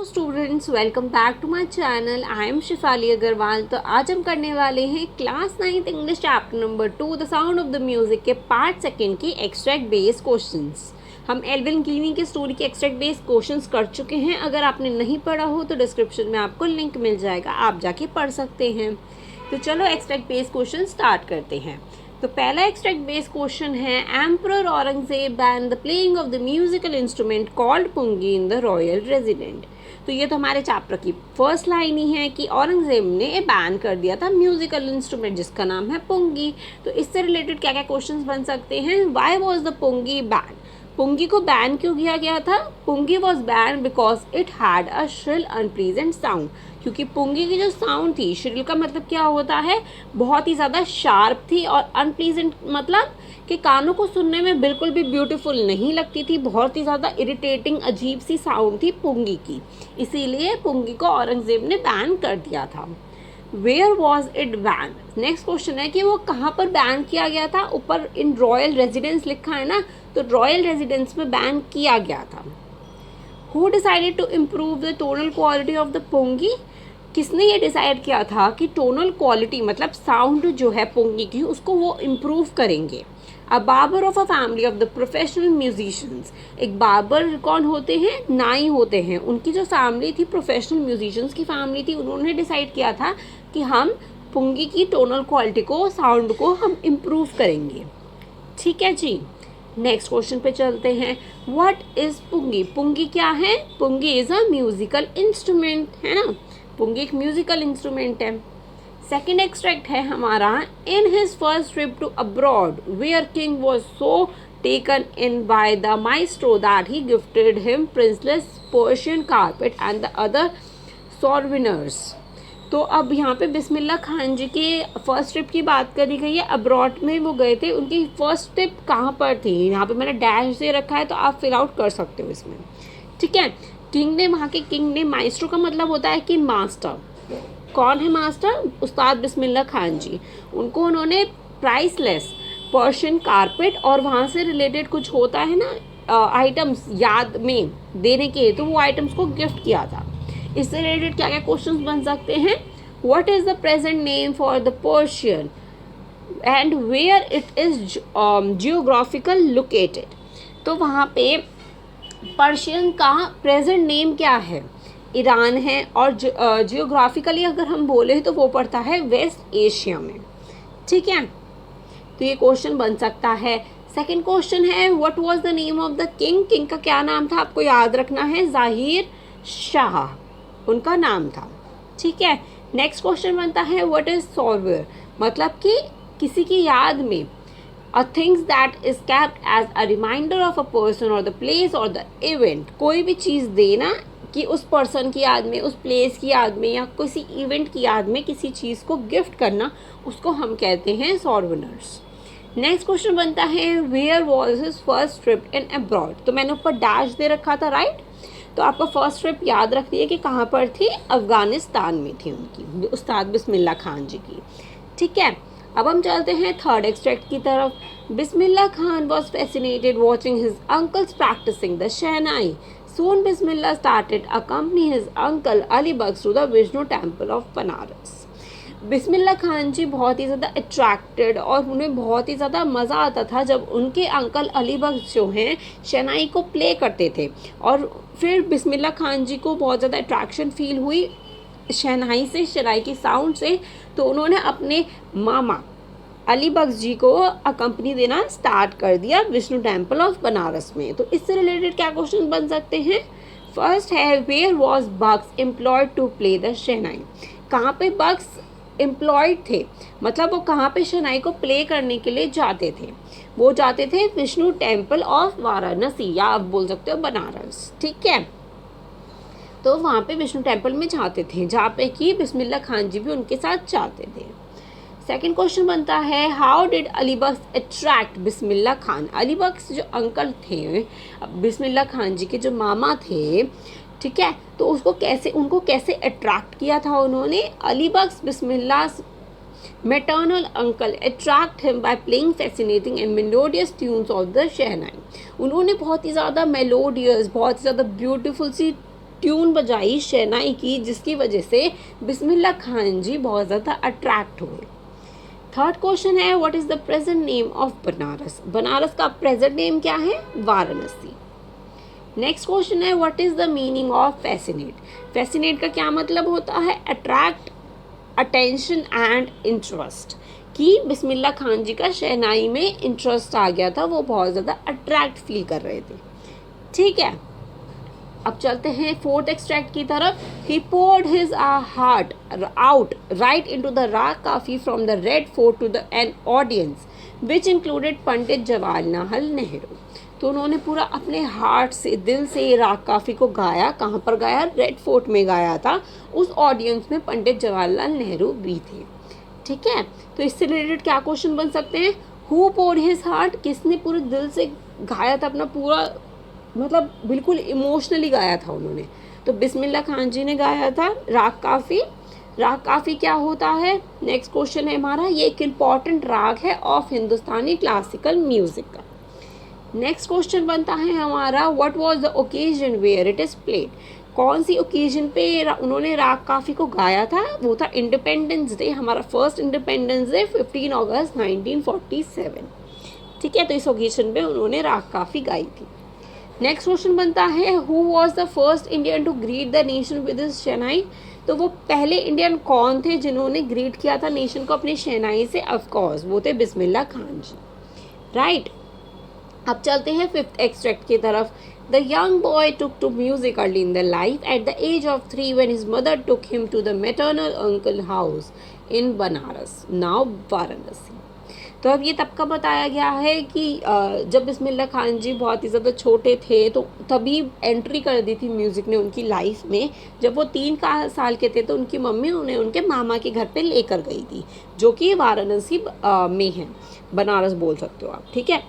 Students, welcome back to my channel. I am Shifali Agarwal. तो आज हम करने वाले हैं class 9th English chapter number 2 the sound of the music के पार्ट सेकंड की एक्सट्रैक्ट बेस्ड क्वेश्चंस। हम एल्विन कीनी की स्टोरी के एक्सट्रैक्ट बेस्ड क्वेश्चंस कर चुके हैं। अगर आपने नहीं पढ़ा हो तो डिस्क्रिप्शन में आपको लिंक मिल जाएगा, आप जाके पढ़ सकते हैं। तो चलो एक्सट्रैक्ट बेस्ड क्वेश्चन स्टार्ट करते हैं। तो पहला एक्सट्रैक्ट बेस्ड क्वेश्चन है, emperor Aurangzeb ban the playing of the musical instrument called pungi in the royal resident. तो ये तो हमारे चैप्टर की फर्स्ट लाइन ही है कि औरंगजेब ने बैन कर दिया था म्यूजिकल इंस्ट्रूमेंट जिसका नाम है पुंगी। तो इससे रिलेटेड क्या क्या क्वेश्चंस बन सकते हैं? Why was the pungi ban? Pungi को बैन क्यों किया गया था? Pungi was ban because it had a shrill unpleasant sound. क्योंकि पुंगी की जो साउंड थी, श्रिल का मतलब क्या होता है, बहुत ही ज़्यादा शार्प थी, और अनप्लीजेंट मतलब कि कानों को सुनने में बिल्कुल भी ब्यूटीफुल नहीं लगती थी, बहुत ही ज़्यादा इरिटेटिंग अजीब सी साउंड थी पुंगी की। इसीलिए पुंगी को औरंगजेब ने बैन कर दिया था। Where was it ban? Next question है कि वो कहाँ पर बैन किया गया था। ऊपर इन रॉयल रेजिडेंस लिखा है ना, तो रॉयल रेजिडेंस में बैन किया गया था। Who decided to improve the tonal quality of the pungi? किसने ये डिसाइड किया था कि टोनल क्वालिटी मतलब साउंड जो है पुंगी की उसको वो इम्प्रूव करेंगे? अ barber of a family of the professional musicians. एक बार्बर कौन होते हैं? नाई होते हैं। उनकी जो फैमिली थी, प्रोफेशनल म्यूजिशियंस की फैमिली थी, उन्होंने डिसाइड किया था कि हम पुंगी की टोनल क्वालिटी को, साउंड को हम इम्प्रूव करेंगे। ठीक है जी, नेक्स्ट क्वेश्चन पे चलते हैं। What is पुंगी? पुंगी क्या है? Pungi is a musical instrument, है ना। पुंगी एक म्यूजिकल इंस्ट्रूमेंट है। सेकेंड एक्सट्रैक्ट है हमारा, in his first trip to abroad where king was so taken in by the maestro that he gifted him priceless Persian carpet and the other souvenirs. तो अब यहाँ पे बिस्मिल्लाह खान जी के फर्स्ट ट्रिप की बात करी गई है। अब्रॉड में वो गए थे, उनकी फर्स्ट ट्रिप कहाँ पर थी? यहाँ पे मैंने डैश दे रखा है तो आप फिल आउट कर सकते हो इसमें। ठीक है, किंग ने, वहाँ के किंग ने, माइस्ट्रो का मतलब होता है कि मास्टर। कौन है मास्टर? उस्ताद बिस्मिल्लाह खान जी। उनको उन्होंने प्राइसलेस पर्शियन कारपेट और वहाँ से रिलेटेड कुछ होता है ना आइटम्स याद में देने के, तो वो आइटम्स को गिफ्ट किया था। इससे रिलेटेड क्या क्या क्वेश्चंस बन सकते हैं? What is the present name for the Persian and where it is geographical located? तो वहाँ पे पर्शियन का प्रेजेंट नेम क्या है? ईरान है, और जियोग्राफिकली अगर हम बोले तो वो पड़ता है वेस्ट एशिया में। ठीक है, तो ये क्वेश्चन बन सकता है। सेकेंड क्वेश्चन है, what was the name of the king? King का क्या नाम था? आपको याद रखना है, जाहिर शाह उनका नाम था। ठीक है, नेक्स्ट क्वेश्चन बनता है, व्हाट इज सॉर्वेयर? मतलब कि किसी की याद में, a things that is kept as a reminder of a person और द प्लेस और द इवेंट। कोई भी चीज़ देना कि उस पर्सन की याद में, उस प्लेस की याद में, या किसी इवेंट की याद में किसी चीज़ को गिफ्ट करना, उसको हम कहते हैं सॉर्वेनर्स। नेक्स्ट क्वेश्चन बनता है, where was his first trip in abroad? तो मैंने ऊपर डैश दे रखा था, राइट। तो आपका फर्स्ट ट्रिप याद रखती है कि कहाँ पर थी? अफगानिस्तान में थी उनकी, उस्ताद बिस्मिल्लाह खान जी की। ठीक है, अब हम चलते हैं थर्ड एक्सट्रैक्ट की तरफ। Bismillah Khan was fascinated watching his uncles practising the shehnai. Soon Bismillah started accompany his uncle Ali Baksh to the Vishnu temple of Banaras. Bismillah Khan जी बहुत ही ज़्यादा अट्रैक्टेड, और उन्हें बहुत ही ज़्यादा मज़ा आता था जब उनके अंकल अली बख्श जो हैं शहनाई को प्ले करते थे। और फिर बिस्मिल्लाह खान जी को बहुत ज़्यादा अट्रैक्शन फील हुई शहनाई से, शहनाई की साउंड से। तो उन्होंने अपने मामा अली बख्श जी को अकम्पनी देना स्टार्ट कर दिया विष्णु टेम्पल ऑफ बनारस में। तो इससे रिलेटेड क्या क्वेश्चन बन सकते हैं? फर्स्ट है, where was Bakhsh employed to play the shehnai? कहाँ पे बख्श एम्प्लॉयड थे, मतलब वो कहाँ पे शहनाई को प्ले करने के लिए जाते थे? वो जाते थे विष्णु टेम्पल ऑफ वाराणसी, या आप बोल सकते हो बनारस। ठीक है, तो वहाँ पे विष्णु टेम्पल में जाते थे, जहाँ पे कि बिस्मिल्लाह खान जी भी उनके साथ जाते थे। सेकेंड क्वेश्चन बनता है, how did Ali Bakhsh attract Bismillah Khan? Ali Bakhsh जो अंकल थे बिस्मिल्लाह खान जी के, जो मामा थे, ठीक है, तो उनको कैसे अट्रैक्ट किया था उन्होंने? अली बख्श बिस्मिल्लाह maternal uncle attract him by playing fascinating and melodious tunes of the शहनाई। उन्होंने बहुत ही ज़्यादा मेलोडियस, बहुत ही ज़्यादा ब्यूटीफुल सी ट्यून बजाई शहनाई की, जिसकी वजह से बिस्मिल्लाह खान जी बहुत ज़्यादा अट्रैक्ट हुए। थर्ड क्वेश्चन है what is the present name of Banaras? Banaras का प्रेजेंट नेम क्या है? वाराणसी। नेक्स्ट क्वेश्चन है what is the meaning of fascinate? Fascinate का क्या मतलब होता है? Attract, attention and interest. कि बिस्मिल्लाह खान जी का शहनाई में इंटरेस्ट आ गया था, वो बहुत ज़्यादा अट्रैक्ट फील कर रहे थे। ठीक है, अब चलते हैं फोर्थ एक्सट्रैक्ट की तरफ। ही poured his heart out right into the राग काफ़ी from the Red Fort to the an audience which included Pandit Jawaharlal Nehru. तो उन्होंने पूरा अपने हार्ट से, दिल से ये राग काफ़ी को गाया। कहाँ पर गाया? रेड फोर्ट में गाया था। उस ऑडियंस में पंडित जवाहरलाल नेहरू भी थे। ठीक है, तो इससे रिलेटेड क्या क्वेश्चन बन सकते हैं? Who poured his heart? किसने पूरे दिल से गाया था, अपना पूरा मतलब बिल्कुल इमोशनली गाया था उन्होंने? तो बिस्मिल्लाह खान जी ने गाया था राग काफ़ी। राग काफ़ी क्या होता है? नेक्स्ट क्वेश्चन है हमारा, ये एक इम्पॉर्टेंट राग है ऑफ हिंदुस्तानी क्लासिकल म्यूजिक का। नेक्स्ट क्वेश्चन बनता है हमारा what was the occasion where it is played? कौन सी ओकेजन पे उन्होंने राग काफ़ी को गाया था? वो था इंडिपेंडेंस डे, हमारा फर्स्ट इंडिपेंडेंस डे 15 अगस्त 1947। ठीक है, तो इस ओकेजन पे उन्होंने राग काफ़ी गाई थी। नेक्स्ट क्वेश्चन बनता है who was the first Indian to greet the nation with his shehnai? तो वो पहले इंडियन कौन थे जिन्होंने ग्रीट किया था नेशन को अपनी शहनाई से? ऑफकोर्स वो थे बिस्मिल्लाह खान जी। राइट, अब चलते हैं फिफ्थ एक्सट्रैक्ट की तरफ। The young boy took to music early in the life at the age of 3 when his mother took him to the maternal uncle house in Banaras, now Varanasi. तो अब ये तब का बताया गया है कि जब बिस्मिल्लाह खान जी बहुत ही ज़्यादा छोटे थे तो तभी एंट्री कर दी थी म्यूज़िक ने उनकी लाइफ में। जब वो 3 साल के थे तो उनकी मम्मी उन्हें उनके मामा के घर पे लेकर गई थी, जो कि वाराणसी में है, बनारस बोल सकते हो आप। ठीक है,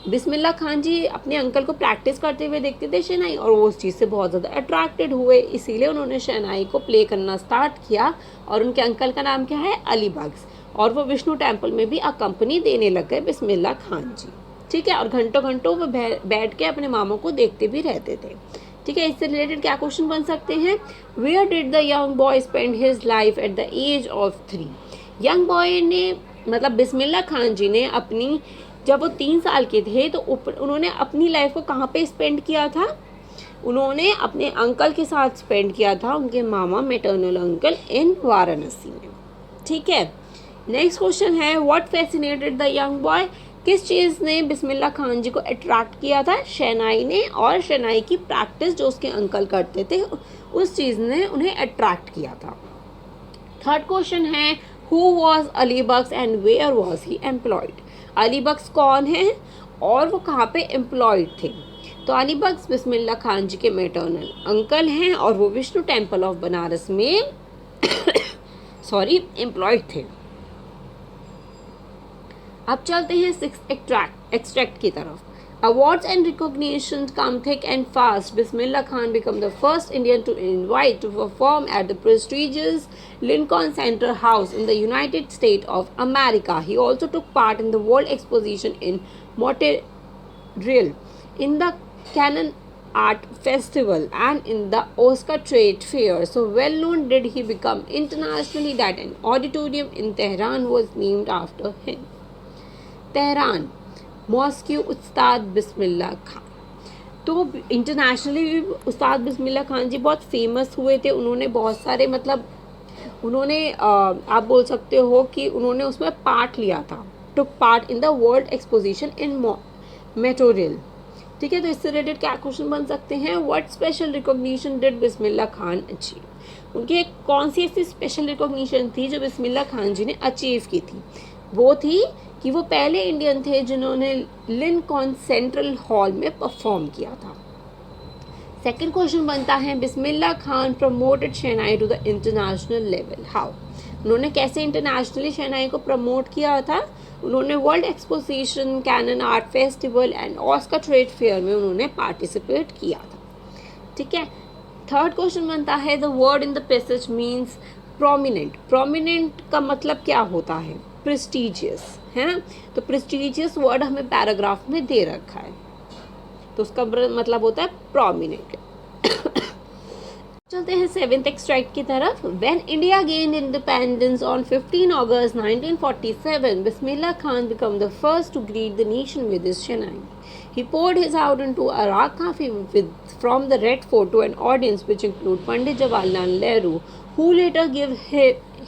बिस्मिल्लाह खान जी अपने अंकल को प्रैक्टिस करते हुए देखते थे शहनाई, और वो उस चीज़ से बहुत ज़्यादा अट्रैक्टेड हुए, इसीलिए उन्होंने शहनाई को प्ले करना स्टार्ट किया। और उनके अंकल का नाम क्या है? अली बख्श। और वो विष्णु टेम्पल में भी अकम्पनी देने लग गए बिस्मिल्लाह खान जी। ठीक है, और घंटों घंटों वो बैठ के अपने मामों को देखते भी रहते थे। ठीक है, इससे रिलेटेड क्या क्वेश्चन बन सकते हैं? Where did the young boy spend his life at the age of 3? Young boy ने मतलब बिस्मिल्लाह खान जी ने अपनी, जब वो 3 साल के थे तो उन्होंने अपनी लाइफ को कहाँ पे स्पेंड किया था? उन्होंने अपने अंकल के साथ स्पेंड किया था, उनके मामा मैटरनल अंकल इन वाराणसी में। ठीक है, नेक्स्ट क्वेश्चन है what fascinated the young boy? किस चीज़ ने बिस्मिल्लाह खान जी को अट्रैक्ट किया था? शहनाई ने, और शहनाई की प्रैक्टिस जो उसके अंकल करते थे उस चीज़ ने उन्हें अट्रैक्ट किया था। थर्ड क्वेश्चन है who was Ali Bakhsh and where was he employed? Ali Bakhsh कौन है और वो कहाँ पे एम्प्लॉयड थे? तो अली बख्श बिस्मिल्लाह खान जी के मैटरनल अंकल हैं और वो विष्णु टेम्पल ऑफ बनारस में एम्प्लॉयड थे। अब चलते हैं सिक्स्थ एक्सट्रैक्ट की तरफ। Awards and recognitions come thick and fast. Bismillah Khan became the first Indian to invite to perform at the prestigious Lincoln Center House in the United States of America. He also took part in the World Exposition in Montreal, in the Cannes Art Festival, and in the Oscar Trade Fair. So well known did he become internationally that an auditorium in Tehran was named after him. Tehran, mosque उस्ताद बिस्मिल्लाह खान। तो internationally भी उस्ताद बिस्मिल्लाह खान जी बहुत famous हुए थे। उन्होंने बहुत सारे मतलब उन्होंने आप बोल सकते हो कि उन्होंने उसमें पार्ट लिया था, took part in the world exposition in Montreal. ठीक है, तो इससे रिलेटेड क्या क्वेश्चन बन सकते हैं? What special recognition did Bismillah Khan achieve? उनकी कौन सी ऐसी स्पेशल रिकॉग्निशन थी जो बिस्मिल्लाह खान जी ने अचीव की थी? वो थी कि वो पहले इंडियन थे जिन्होंने लिंकॉन सेंट्रल हॉल में परफॉर्म किया था। सेकंड क्वेश्चन बनता है Bismillah Khan promoted shehnai to the international level, how? उन्होंने कैसे इंटरनेशनली शहनाई को प्रमोट किया था? उन्होंने World Exposition, Cannes Art Festival and Osaka Trade Fair में उन्होंने पार्टिसिपेट किया था। ठीक है, थर्ड क्वेश्चन बनता है the word in the passage means prominent. Prominent का मतलब क्या होता है? प्रेस्टिजियस, है ना? तो प्रेस्टिजियस वर्ड हमें पैराग्राफ में दे रखा है, तो उसका मतलब होता है प्रोमिनेंट। चलते हैं सेवेंथ एक्सट्रैक्ट की तरफ। When India gained independence on 15 August 1947, Bismillah Khan became the first to greet the nation with his shehnai. He poured his out into a Iraq Kafi from the Red Fort to an audience which include Pandit Jawaharlal Nehru, who later gave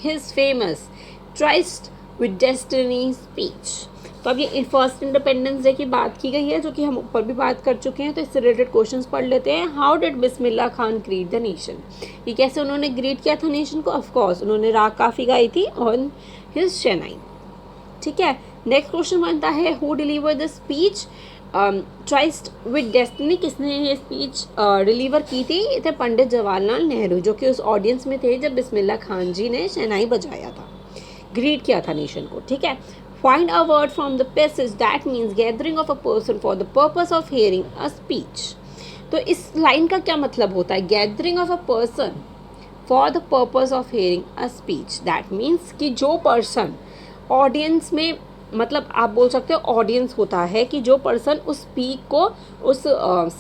his famous Tryst with Destiny speech. तो अब ये first independence day की बात की गई है, जो कि हम ऊपर भी बात कर चुके हैं, तो इससे रिलेटेड क्वेश्चंस पढ़ लेते हैं. How did Bismillah Khan greet the nation. ये कैसे उन्होंने ग्रीट किया था नेशन को. ऑफ कोर्स उन्होंने राग काफ़ी गाई थी ऑन हिज शहनाई. ठीक है. नेक्स्ट क्वेश्चन बनता है, who deliver the speech tryst with destiny. किसने ये स्पीच डिलीवर की थी. ये थे पंडित जवाहरलाल नेहरू, जो कि उस ऑडियंस में थे जब बिस्मिल्लाह खान जी ने शहनाई बजाया था, ग्रीट किया था नेशन को. ठीक है. Find a word from the passage that means gathering of a person for the purpose of hearing a speech. तो इस लाइन का क्या मतलब होता है. Gathering of a person for the purpose of hearing a speech. That means कि जो person audience में, मतलब आप बोल सकते हो ऑडियंस होता है कि जो पर्सन उस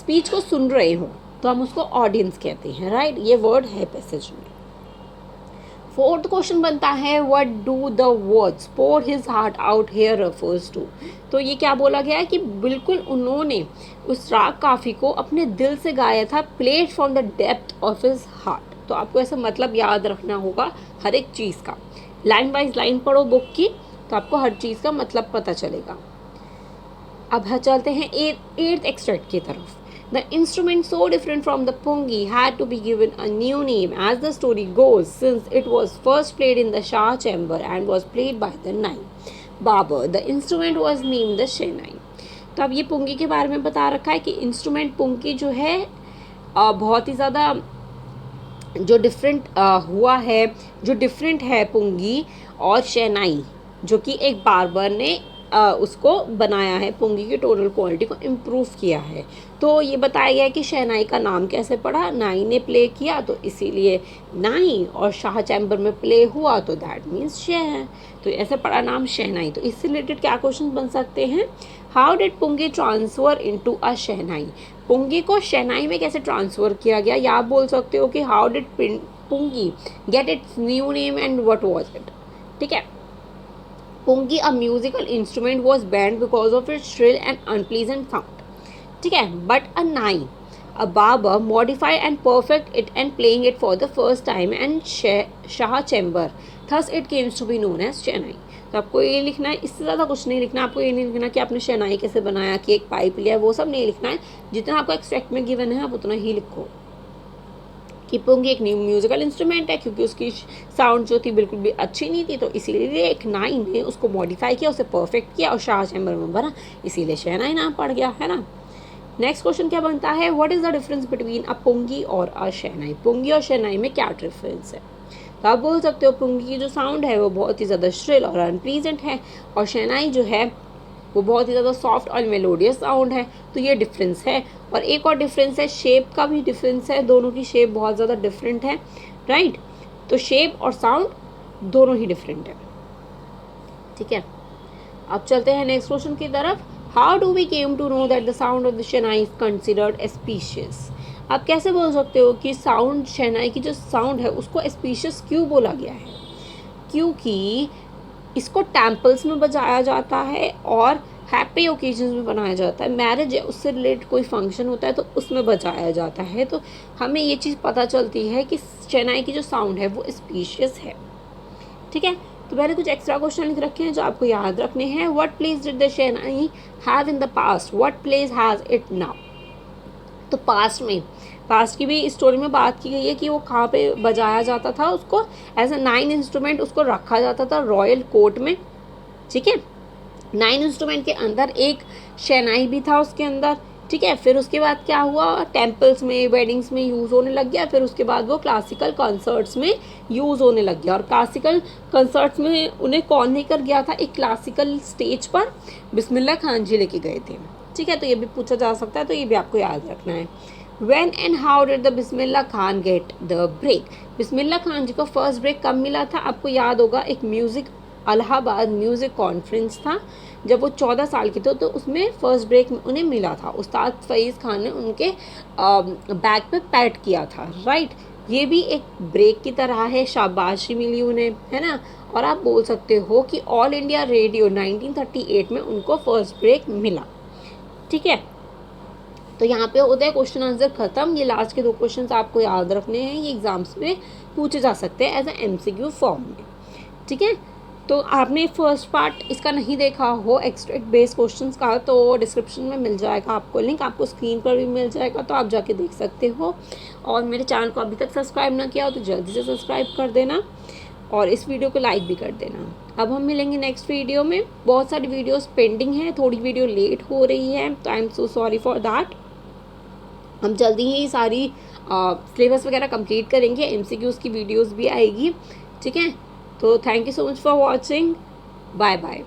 स्पीच को सुन रहे हो, तो हम उसको ऑडियंस कहते हैं. राइट. ये वर्ड है पैसेज में. फोर्थ क्वेश्चन बनता है, what do the words pour his heart out here refers to. तो ये क्या बोला गया है कि बिल्कुल उन्होंने उस राग काफ़ी को अपने दिल से गाया था. Played from the depth of his heart. तो आपको ऐसा मतलब याद रखना होगा हर एक चीज़ का. लाइन बाइज लाइन पढ़ो बुक की, तो आपको हर चीज़ का मतलब पता चलेगा. अब चलते हैं एट्थ एक्सट्रैक्ट की तरफ. The instrument, so different from the pungi, had to be given a new name as the story goes, since it was first played in the Shah chamber and was played by the Nai Babar. The instrument was named the Shehnai. तो अब ये पुंगी के बारे में बता रखा है कि इंस्ट्रूमेंट पुंगी जो है बहुत ही ज़्यादा जो हुआ है, जो डिफरेंट है पुंगी और शहनाई, जो कि एक बारबर ने उसको बनाया है. पुंगी की टोटल क्वालिटी को इम्प्रूव किया है. तो ये बताया गया है कि शहनाई का नाम कैसे पड़ा. नाई ने प्ले किया तो इसीलिए नाई, और शाह चैम्बर में प्ले हुआ तो दैट मीन्स शह, तो ऐसे पड़ा नाम शहनाई. तो इससे रिलेटेड क्या क्वेश्चन बन सकते हैं. How did pungi transfer into a shehnai. पुंगी को शहनाई में कैसे ट्रांसफर किया गया, या आप बोल सकते हो कि how did pungi get its new name and what was it. ठीक है. Pungi, a musical instrument, was banned because of its shrill and unpleasant sound. ठीक है. But a nai, a barber, modified and perfect it and playing it for the first time and Shah chamber. Thus it came to be known as शहनाई. तो आपको ये लिखना है, इससे ज़्यादा कुछ नहीं लिखना. आपको ये नहीं लिखना कि आपने शहनाई कैसे बनाया, कि एक पाइप लिया, वो सब नहीं लिखना है. जितना आपको एक्सट्रैक्ट में गिवन है आप उतना ही लिखो. कि पुंगी एक न्यू म्यूजिकल इंस्ट्रूमेंट है, क्योंकि उसकी साउंड जो थी बिल्कुल भी अच्छी नहीं थी, तो इसीलिए एक नाई ने उसको मॉडिफाई किया, उसे परफेक्ट किया और शाह चैम्बर में भरा, इसीलिए शहनाई नाम पड़ गया है ना. नेक्स्ट क्वेश्चन क्या बनता है, what is the difference between a pungi और अ शहनाई. पुंगी और शहनाई में क्या डिफरेंस है. तो आप बोल सकते हो पुंगी की जो साउंड है वो बहुत ही ज़्यादा श्रिल और अनप्लीजेंट है, और शहनाई जो है वो बहुत ही ज़्यादा सॉफ्ट और मेलोडियस साउंड है. तो ये डिफरेंस है. और एक और डिफरेंस है, शेप का भी डिफरेंस है. दोनों की शेप बहुत ज़्यादा डिफरेंट है. राइट. तो शेप और साउंड दोनों ही डिफरेंट है. ठीक है. अब चलते हैं नेक्स्ट क्वेश्चन की तरफ. How do we came to know that the sound of the shehnai is considered auspicious. आप कैसे बोल सकते हो कि साउंड, शहनाई की जो साउंड है उसको एस्पीशियस क्यों बोला गया है. क्योंकि इसको टेम्पल्स में बजाया जाता है और हैप्पी ओकेजन्स में बनाया जाता है. मैरिज है, उससे रिलेटेड कोई फंक्शन होता है तो उसमें बजाया जाता है. तो हमें ये चीज़ पता चलती है कि शहनाई की जो साउंड है वो स्पीशियस है. ठीक है. तो मैंने कुछ एक्स्ट्रा क्वेश्चन लिख रखे हैं जो आपको याद रखने हैं. What place did the shehnai have in the past, what place has it now. तो पास्ट की भी स्टोरी में बात की गई है कि वो कहाँ पे बजाया जाता था. उसको एज अ 9 इंस्ट्रूमेंट उसको रखा जाता था रॉयल कोर्ट में. ठीक है. 9 इंस्ट्रूमेंट के अंदर एक शहनाई भी था उसके अंदर. ठीक है. फिर उसके बाद क्या हुआ, टेम्पल्स में, वेडिंग्स में यूज़ होने लग गया. फिर उसके बाद वो क्लासिकल कंसर्ट्स में यूज़ होने लग गया. और क्लासिकल कंसर्ट्स में उन्हें कौन लेकर गया था, एक क्लासिकल स्टेज पर बिस्मिल्लाह खान जी लेके गए थे. ठीक है. तो ये भी पूछा जा सकता है, तो ये भी आपको याद रखना है. When and how did the Bismillah Khan get the break? Bismillah Khan जी को फर्स्ट ब्रेक कब मिला था. आपको याद होगा, एक इलाहाबाद म्यूज़िक कॉन्फ्रेंस था जब वो 14 साल के थे, तो उसमें फर्स्ट ब्रेक उन्हें मिला था. उस्ताद फ़ैज़ खान ने उनके बैक पे पैट किया था. राइट. ये भी एक ब्रेक की तरह है, शाबाशी मिली उन्हें, है ना। और आप बोल सकते हो कि ऑल इंडिया रेडियो 1938 में उनको फर्स्ट ब्रेक मिला। ठीक है, तो यहाँ पे होता है क्वेश्चन आंसर खत्म। ये लास्ट के 2 क्वेश्चंस आपको याद रखने हैं, ये एग्जाम्स में पूछे जा सकते हैं एज ए MCQ फॉर्म में। ठीक है, तो आपने फर्स्ट पार्ट इसका नहीं देखा हो एक्सट्रैक्ट बेस्ड क्वेश्चंस का, तो डिस्क्रिप्शन में मिल जाएगा आपको लिंक, आपको स्क्रीन पर भी मिल जाएगा, तो आप जाके देख सकते हो। और मेरे चैनल को अभी तक सब्सक्राइब ना किया हो तो जल्दी से सब्सक्राइब कर देना और इस वीडियो को लाइक भी कर देना। अब हम मिलेंगे नेक्स्ट वीडियो में। बहुत सारी वीडियोस पेंडिंग है, थोड़ी वीडियो लेट हो रही है, तो I am so sorry for that. हम जल्दी ही सारी सिलेबस वगैरह कंप्लीट करेंगे, MCQs की वीडियोस भी आएगी। ठीक है, तो thank you so much for watching, bye bye.